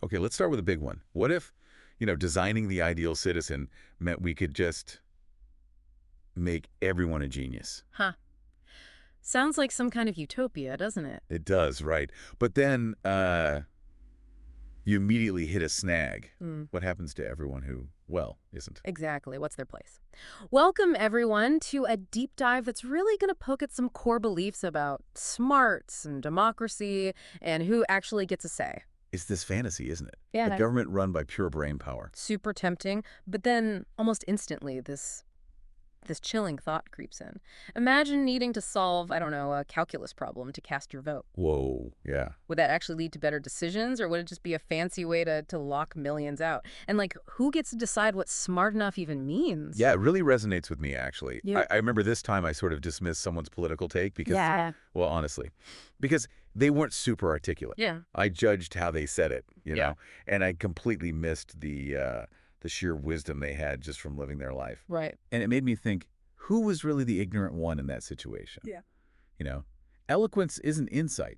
Okay, let's start with a big one. What if, designing the ideal citizen meant we could just make everyone a genius? Huh. Sounds like some kind of utopia, doesn't it? It does, right? But then you immediately hit a snag. Hmm. What happens to everyone who, well, isn't? Exactly. What's their place? Welcome, everyone, to a deep dive that's really going to poke at some core beliefs about smarts and democracy and who actually gets a say. It's this fantasy, isn't it? A Yeah. government run by pure brain power. Super tempting, but then almost instantly this chilling thought creeps in. Imagine needing to solve, I don't know, a calculus problem to cast your vote. Whoa, yeah. Would that actually lead to better decisions, or would it just be a fancy way to lock millions out? And, like, who gets to decide what smart enough even means? Yeah, it really resonates with me, actually. Yeah. I remember this time I sort of dismissed someone's political take because, Yeah. well, honestly, because they weren't super articulate. Yeah. I judged how they said it, Yeah. and I completely missed the sheer wisdom they had just from living their life. Right. And it made me think, who was really the ignorant one in that situation? Yeah. You know, eloquence isn't insight.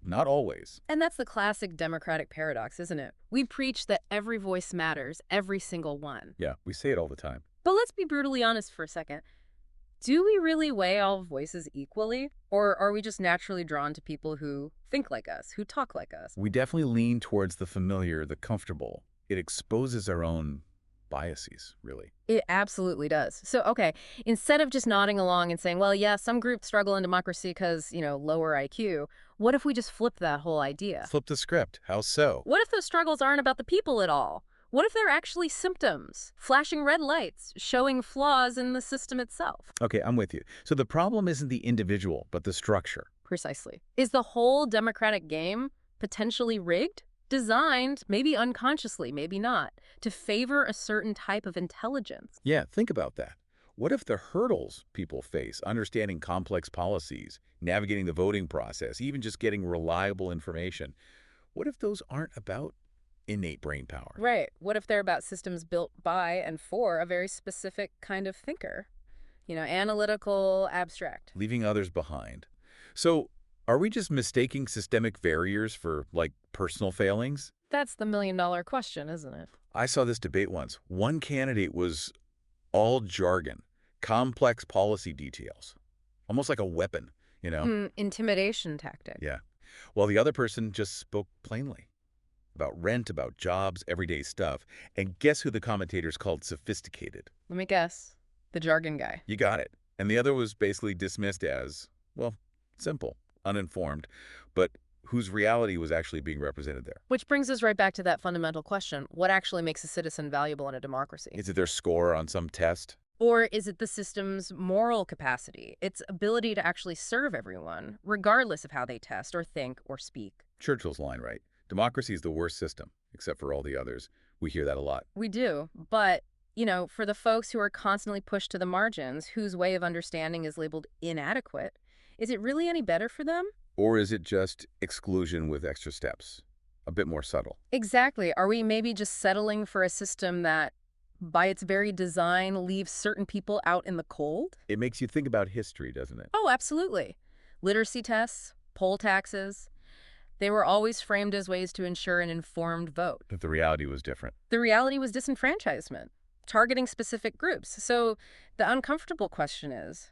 Not always. And that's the classic democratic paradox, isn't it? We preach that every voice matters, every single one. Yeah, we say it all the time. But let's be brutally honest for a second. Do we really weigh all voices equally? Or are we just naturally drawn to people who think like us, who talk like us? We definitely lean towards the familiar, the comfortable. It exposes our own biases, really. It absolutely does. So, okay, instead of just nodding along and saying, well, yeah, some groups struggle in democracy because, lower IQ, what if we just flip that whole idea? Flip the script. How so? What if those struggles aren't about the people at all? What if they're actually symptoms, flashing red lights, showing flaws in the system itself? Okay, I'm with you. So the problem isn't the individual, but the structure. Precisely. Is the whole democratic game potentially rigged? Designed, maybe unconsciously, maybe not, to favor a certain type of intelligence? Yeah, think about that. What if the hurdles people face, understanding complex policies, navigating the voting process, even just getting reliable information, what if those aren't about innate brain power? Right. What if they're about systems built by and for a very specific kind of thinker? Analytical, abstract. Leaving others behind. So, are we just mistaking systemic barriers for, like, personal failings? That's the million-dollar question, isn't it? I saw this debate once. One candidate was all jargon, complex policy details, almost like a weapon. Intimidation tactic. Yeah. While the other person just spoke plainly about rent, about jobs, everyday stuff. And guess who the commentators called sophisticated? Let me guess. The jargon guy. You got it. And the other was basically dismissed as, well, simple, uninformed, but whose reality was actually being represented there. Which brings us right back to that fundamental question. What actually makes a citizen valuable in a democracy? Is it their score on some test? Or is it the system's moral capacity, its ability to actually serve everyone, regardless of how they test or think or speak? Churchill's line, right? Democracy is the worst system, except for all the others. We hear that a lot. We do, but, for the folks who are constantly pushed to the margins, whose way of understanding is labeled inadequate, is it really any better for them? Or is it just exclusion with extra steps? A bit more subtle. Exactly. Are we maybe just settling for a system that, by its very design, leaves certain people out in the cold? It makes you think about history, doesn't it? Oh, absolutely. Literacy tests, poll taxes, they were always framed as ways to ensure an informed vote. But the reality was different. The reality was disenfranchisement, targeting specific groups. So the uncomfortable question is,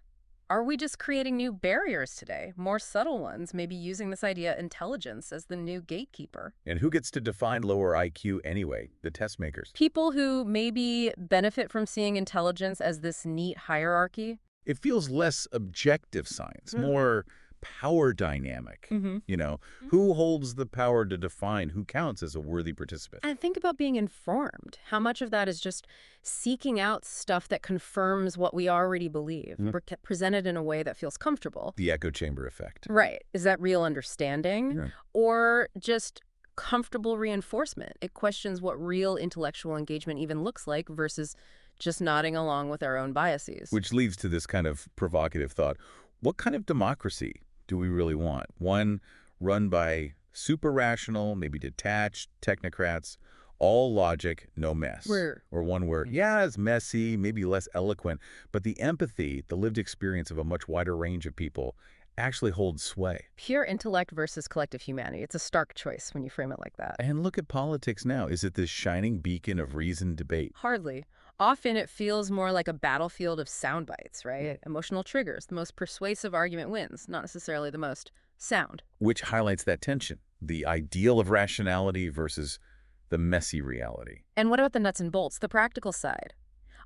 are we just creating new barriers today, more subtle ones, maybe using this idea intelligence as the new gatekeeper? And who gets to define lower IQ anyway? The test makers. People who maybe benefit from seeing intelligence as this neat hierarchy? It feels less objective science, more power dynamic. Who holds the power to define who counts as a worthy participant? And think about being informed. How much of that is just seeking out stuff that confirms what we already believe, presented in a way that feels comfortable? The echo chamber effect. Right. Is that real understanding? Yeah. Or just comfortable reinforcement? It questions what real intellectual engagement even looks like versus just nodding along with our own biases. Which leads to this kind of provocative thought. What kind of democracy do we really want? One run by super rational, maybe detached technocrats, all logic, no mess. Where? Or one where, yeah, it's messy, maybe less eloquent, but the empathy, the lived experience of a much wider range of people actually holds sway. Pure intellect versus collective humanity. It's a stark choice when you frame it like that. And look at politics now. Is it this shining beacon of reasoned debate? Hardly. Often it feels more like a battlefield of sound bites, right? Emotional triggers. The most persuasive argument wins, not necessarily the most sound. Which highlights that tension, the ideal of rationality versus the messy reality. And what about the nuts and bolts, the practical side?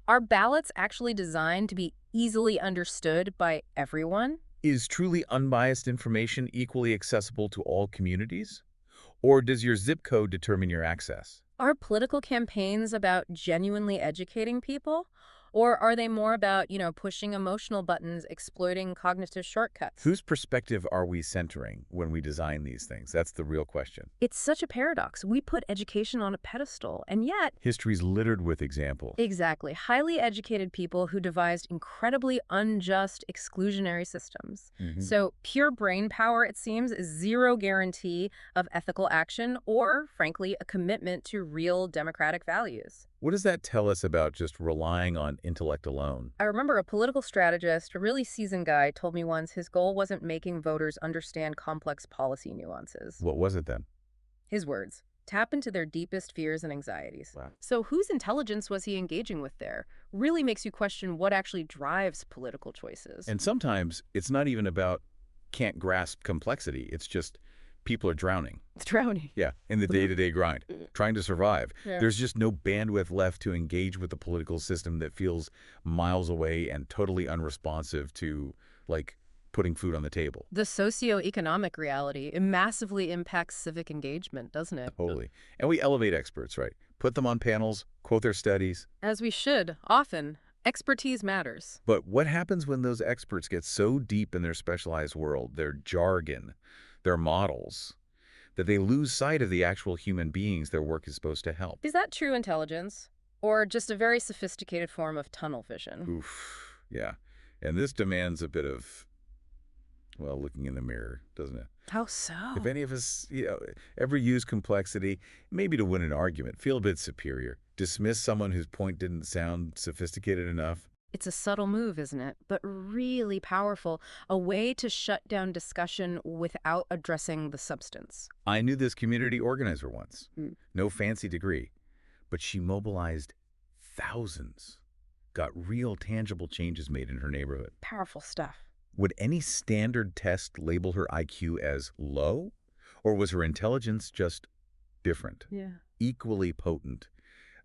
Are ballots actually designed to be easily understood by everyone? Is truly unbiased information equally accessible to all communities? Or does your zip code determine your access? Are political campaigns about genuinely educating people? Or are they more about, pushing emotional buttons, exploiting cognitive shortcuts? Whose perspective are we centering when we design these things? That's the real question. It's such a paradox. We put education on a pedestal, and yet, History's littered with examples. exactly, highly educated people who devised incredibly unjust exclusionary systems. So pure brain power, it seems, is zero guarantee of ethical action or, frankly, a commitment to real democratic values. What does that tell us about just relying on intellect alone? I remember a political strategist, a really seasoned guy, told me once his goal wasn't making voters understand complex policy nuances. What was it then? His words, tap into their deepest fears and anxieties. Wow. So whose intelligence was he engaging with there? Really makes you question what actually drives political choices. And sometimes it's not even about can't grasp complexity. It's just people are drowning. Drowning. Yeah, in the day-to-day grind, trying to survive. Yeah. There's just no bandwidth left to engage with the political system that feels miles away and totally unresponsive to, like, putting food on the table. The socioeconomic reality, it massively impacts civic engagement, doesn't it? Totally. And we elevate experts, right? Put them on panels, quote their studies. As we should, often. Expertise matters. But what happens when those experts get so deep in their specialized world, their jargon, their models, that they lose sight of the actual human beings their work is supposed to help? Is that true intelligence? Or just a very sophisticated form of tunnel vision? Oof, yeah. And this demands a bit of, well, looking in the mirror, doesn't it? How so? If any of us, ever use complexity, maybe to win an argument, feel a bit superior, dismiss someone whose point didn't sound sophisticated enough. It's a subtle move, isn't it? But really powerful. A way to shut down discussion without addressing the substance. I knew this community organizer once. Mm. No fancy degree. But she mobilized thousands, got real tangible changes made in her neighborhood. Powerful stuff. Would any standard test label her IQ as low? Or was her intelligence just different, Yeah. equally potent?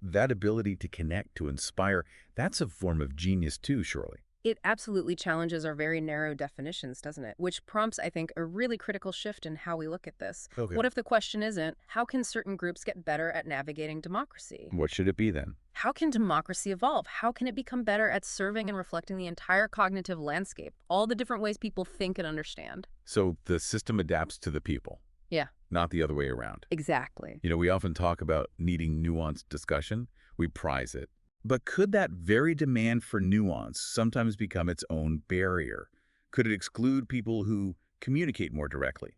That ability to connect, to inspire, that's a form of genius too, surely. It absolutely challenges our very narrow definitions, doesn't it? Which prompts, I think, a really critical shift in how we look at this. Okay. What if the question isn't, how can certain groups get better at navigating democracy? What should it be then? How can democracy evolve? How can it become better at serving and reflecting the entire cognitive landscape, all the different ways people think and understand? So the system adapts to the people, Yeah, not the other way around. exactly. We often talk about needing nuanced discussion. We prize it. But could that very demand for nuance sometimes become its own barrier? Could it exclude people who communicate more directly,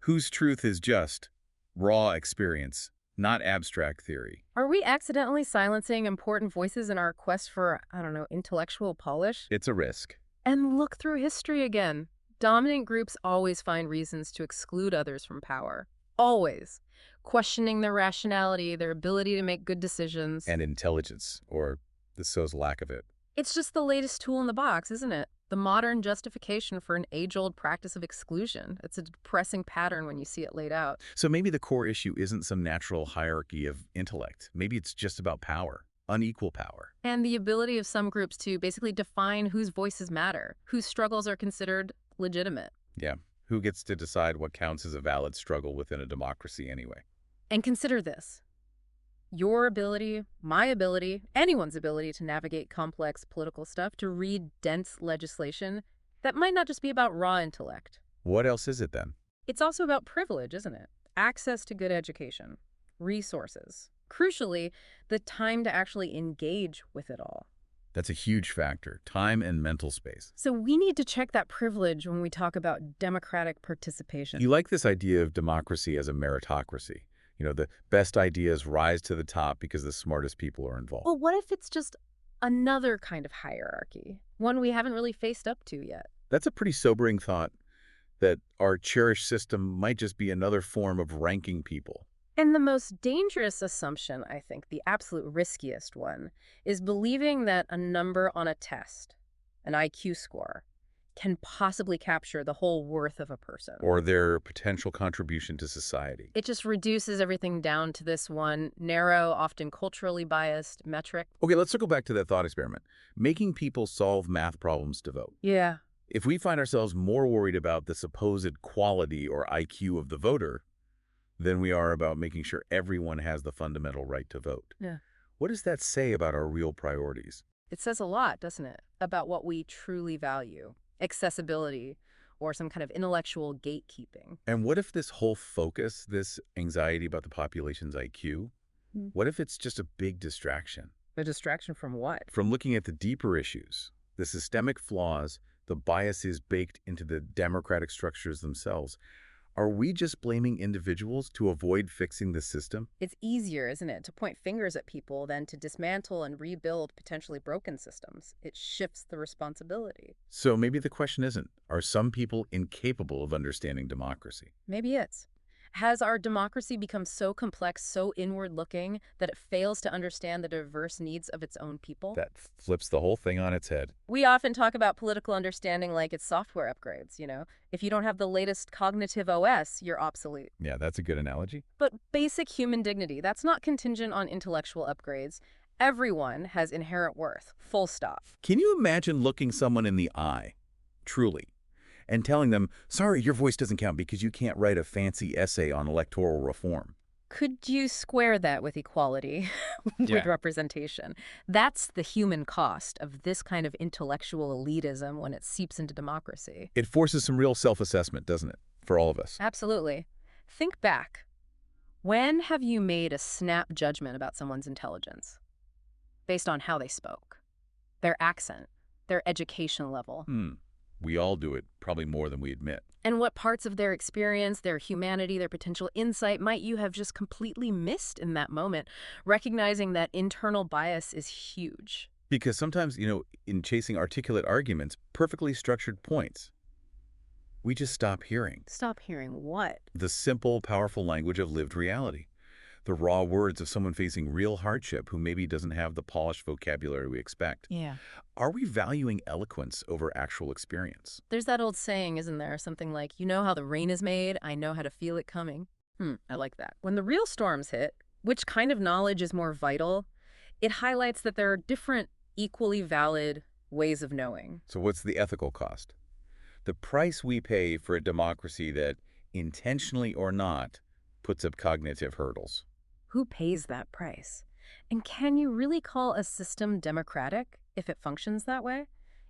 whose truth is just raw experience, not abstract theory? Are we accidentally silencing important voices in our quest for, intellectual polish? It's a risk. And look through history again. Dominant groups always find reasons to exclude others from power. Always. Questioning their rationality, their ability to make good decisions. And intelligence, or the so's lack of it. It's just the latest tool in the box, isn't it? The modern justification for an age-old practice of exclusion. It's a depressing pattern when you see it laid out. So maybe the core issue isn't some natural hierarchy of intellect. Maybe it's just about power, unequal power. And the ability of some groups to basically define whose voices matter, whose struggles are considered legitimate. Yeah. Who gets to decide what counts as a valid struggle within a democracy anyway? And consider this. Your ability, my ability, anyone's ability to navigate complex political stuff, to read dense legislation, that might not just be about raw intellect. What else is it then? It's also about privilege, isn't it? Access to good education, resources. Crucially, the time to actually engage with it all. That's a huge factor, time and mental space. So we need to check that privilege when we talk about democratic participation. You like this idea of democracy as a meritocracy. The best ideas rise to the top because the smartest people are involved. Well, what if it's just another kind of hierarchy? One we haven't really faced up to yet. That's a pretty sobering thought. that our cherished system might just be another form of ranking people. And the most dangerous assumption, I think, the absolute riskiest one, is believing that a number on a test, an IQ score, can possibly capture the whole worth of a person. Or their potential contribution to society. It just reduces everything down to this one narrow, often culturally biased metric. Okay, let's circle back to that thought experiment. Making people solve math problems to vote. Yeah. If we find ourselves more worried about the supposed quality or IQ of the voter than we are about making sure everyone has the fundamental right to vote, Yeah. what does that say about our real priorities? It says a lot, doesn't it, about what we truly value. Accessibility or some kind of intellectual gatekeeping. And what if this whole focus, this anxiety about the population's IQ, Mm. what if it's just a big distraction A distraction from what? from looking at the deeper issues, the systemic flaws, the biases baked into the democratic structures themselves? Are we just blaming individuals to avoid fixing the system? It's easier, isn't it, to point fingers at people than to dismantle and rebuild potentially broken systems. It shifts the responsibility. So maybe the question isn't, are some people incapable of understanding democracy? Maybe it's. Has our democracy become so complex, so inward-looking, that it fails to understand the diverse needs of its own people? That flips the whole thing on its head. We often talk about political understanding like it's software upgrades, you know? If you don't have the latest cognitive OS, you're obsolete. Yeah, that's a good analogy. But basic human dignity, that's not contingent on intellectual upgrades. Everyone has inherent worth, full stop. Can you imagine looking someone in the eye, truly, and telling them, sorry, your voice doesn't count because you can't write a fancy essay on electoral reform? Could you square that with equality, with Yeah. representation? That's the human cost of this kind of intellectual elitism when it seeps into democracy. It forces some real self-assessment, doesn't it, for all of us? Absolutely. Think back. When have you made a snap judgment about someone's intelligence based on how they spoke, their accent, their education level, We all do it, probably more than we admit. and what parts of their experience, their humanity, their potential insight might you have just completely missed in that moment? Recognizing that internal bias is huge. Because sometimes, in chasing articulate arguments, perfectly structured points, we just stop hearing Stop hearing what? the simple, powerful language of lived reality. The raw words of someone facing real hardship who maybe doesn't have the polished vocabulary we expect. Yeah. Are we valuing eloquence over actual experience? There's that old saying, isn't there? Something like, you know how the rain is made, I know how to feel it coming. I like that. When the real storms hit, which kind of knowledge is more vital? It highlights that there are different, equally valid ways of knowing. So what's the ethical cost? The price we pay for a democracy that, intentionally or not, puts up cognitive hurdles. Who pays that price? And can you really call a system democratic if it functions that way?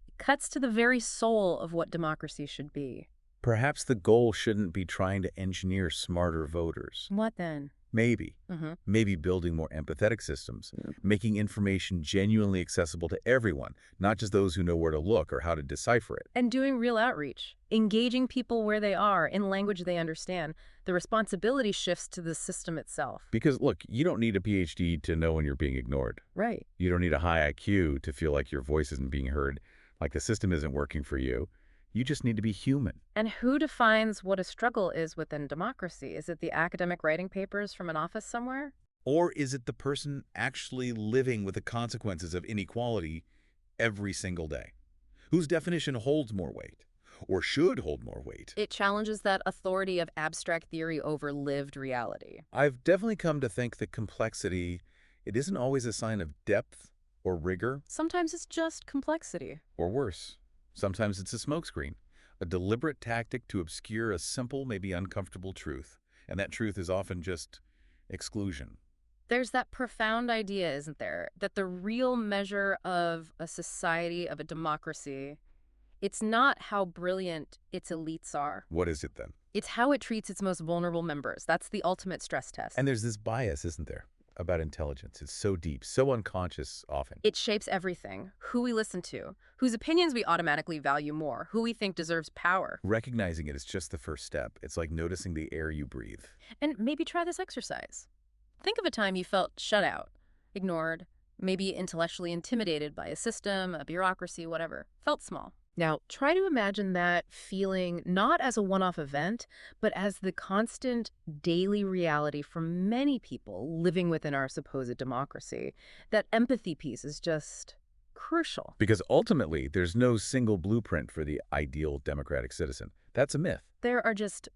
It cuts to the very soul of what democracy should be. Perhaps the goal shouldn't be trying to engineer smarter voters. What then? Maybe. Mm-hmm. Maybe building more empathetic systems, making information genuinely accessible to everyone, not just those who know where to look or how to decipher it. And doing real outreach, engaging people where they are in language they understand. The responsibility shifts to the system itself. Because, look, you don't need a PhD to know when you're being ignored. Right. You don't need a high IQ to feel like your voice isn't being heard, like the system isn't working for you. You just need to be human. And who defines what a struggle is within democracy? Is it the academic writing papers from an office somewhere? Or is it the person actually living with the consequences of inequality every single day? Whose definition holds more weight, or should hold more weight? It challenges that authority of abstract theory over lived reality. I've definitely come to think that complexity, it isn't always a sign of depth or rigor, Sometimes it's just complexity. or worse. Sometimes it's a smokescreen, a deliberate tactic to obscure a simple, maybe uncomfortable truth. And that truth is often just exclusion. There's that profound idea, isn't there, that the real measure of a society, of a democracy, it's not how brilliant its elites are. What is it then? It's how it treats its most vulnerable members. That's the ultimate stress test. And there's this bias, isn't there, about intelligence. It's so deep, so unconscious often. It shapes everything. Who we listen to, whose opinions we automatically value more, who we think deserves power. Recognizing it is just the first step. It's like noticing the air you breathe. And maybe try this exercise. Think of a time you felt shut out, ignored, maybe intellectually intimidated by a system, a bureaucracy, whatever. Felt small. Now, try to imagine that feeling not as a one-off event, but as the constant daily reality for many people living within our supposed democracy. That empathy piece is just crucial. Because ultimately, there's no single blueprint for the ideal democratic citizen. That's a myth. There are just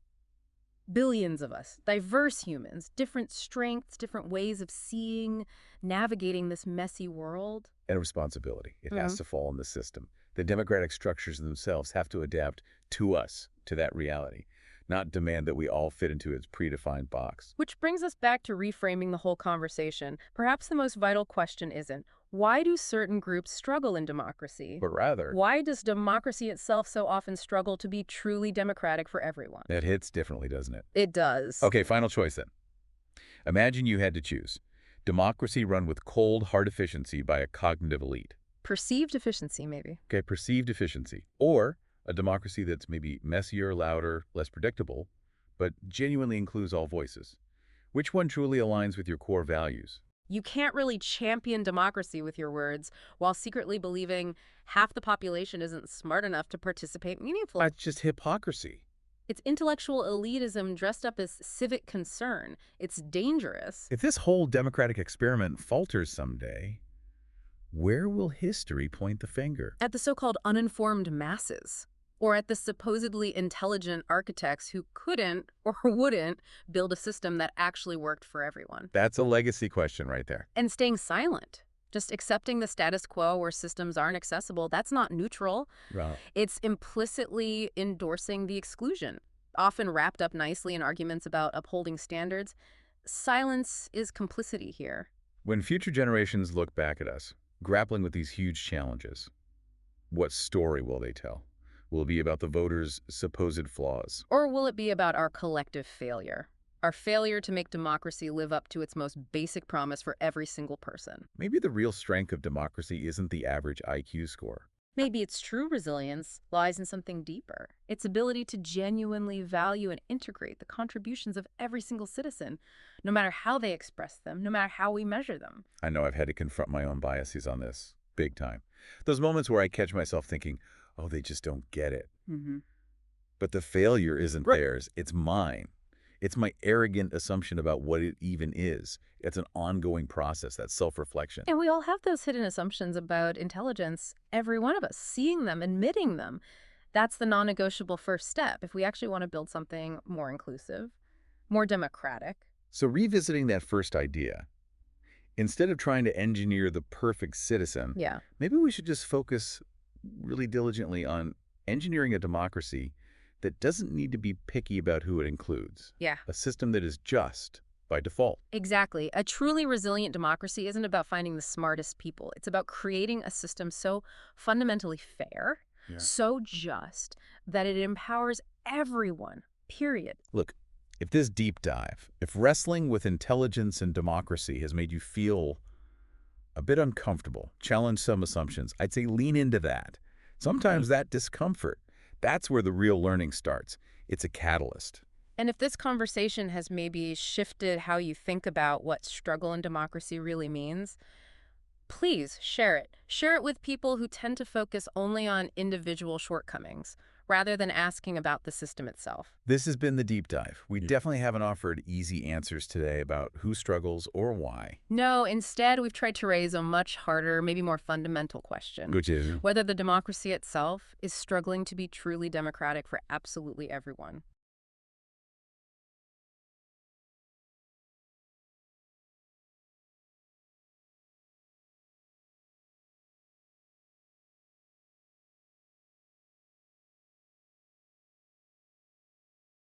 billions of us, diverse humans, different strengths, different ways of seeing, navigating this messy world. And a responsibility. It has Mhm. to fall in the system. The democratic structures themselves have to adapt to us, to that reality, not demand that we all fit into its predefined box. Which brings us back to reframing the whole conversation. Perhaps the most vital question isn't, why do certain groups struggle in democracy? But rather, Why does democracy itself so often struggle to be truly democratic for everyone? that hits differently, doesn't it? It does. Okay, final choice then. Imagine you had to choose. Democracy run with cold, hard efficiency by a cognitive elite. Perceived efficiency, maybe. Okay, perceived efficiency. Or a democracy that's maybe messier, louder, less predictable, but genuinely includes all voices. Which one truly aligns with your core values? You can't really champion democracy with your words while secretly believing half the population isn't smart enough to participate meaningfully. That's just hypocrisy. It's intellectual elitism dressed up as civic concern. It's dangerous. If this whole democratic experiment falters someday, where will history point the finger? At the so-called uninformed masses, or at the supposedly intelligent architects who couldn't or wouldn't build a system that actually worked for everyone. That's a legacy question right there. And staying silent, just accepting the status quo where systems aren't accessible, that's not neutral. Right. It's implicitly endorsing the exclusion, often wrapped up nicely in arguments about upholding standards. Silence is complicity here. When future generations look back at us, grappling with these huge challenges, what story will they tell? Will it be about the voters' supposed flaws? Or will it be about our collective failure? Our failure to make democracy live up to its most basic promise for every single person. Maybe the real strength of democracy isn't the average IQ score. Maybe its true resilience lies in something deeper. Its ability to genuinely value and integrate the contributions of every single citizen, no matter how they express them, no matter how we measure them. I know I've had to confront my own biases on this, big time. Those moments where I catch myself thinking, oh, they just don't get it. Mm-hmm. But the failure isn't Right. theirs, it's mine. It's my arrogant assumption about what it even is. It's an ongoing process, that self-reflection. And we all have those hidden assumptions about intelligence, every one of us, seeing them, admitting them. That's the non-negotiable first step if we actually want to build something more inclusive, more democratic. So revisiting that first idea, instead of trying to engineer the perfect citizen, Yeah. maybe we should just focus really diligently on engineering a democracy that doesn't need to be picky about who it includes. Yeah. A system that is just by default. Exactly. A truly resilient democracy isn't about finding the smartest people. It's about creating a system so fundamentally fair, Yeah. so just, that it empowers everyone, period. Look, if this deep dive, if wrestling with intelligence and democracy has made you feel a bit uncomfortable, challenge some assumptions, I'd say lean into that. Sometimes that discomfort, that's where the real learning starts. It's a catalyst. And if this conversation has maybe shifted how you think about what struggle in democracy really means, please share it. Share it with people who tend to focus only on individual shortcomings, rather than asking about the system itself. This has been the deep dive. We definitely haven't offered easy answers today about who struggles or why. No, instead, we've tried to raise a much harder, maybe more fundamental question. Which is, Whether the democracy itself is struggling to be truly democratic for absolutely everyone.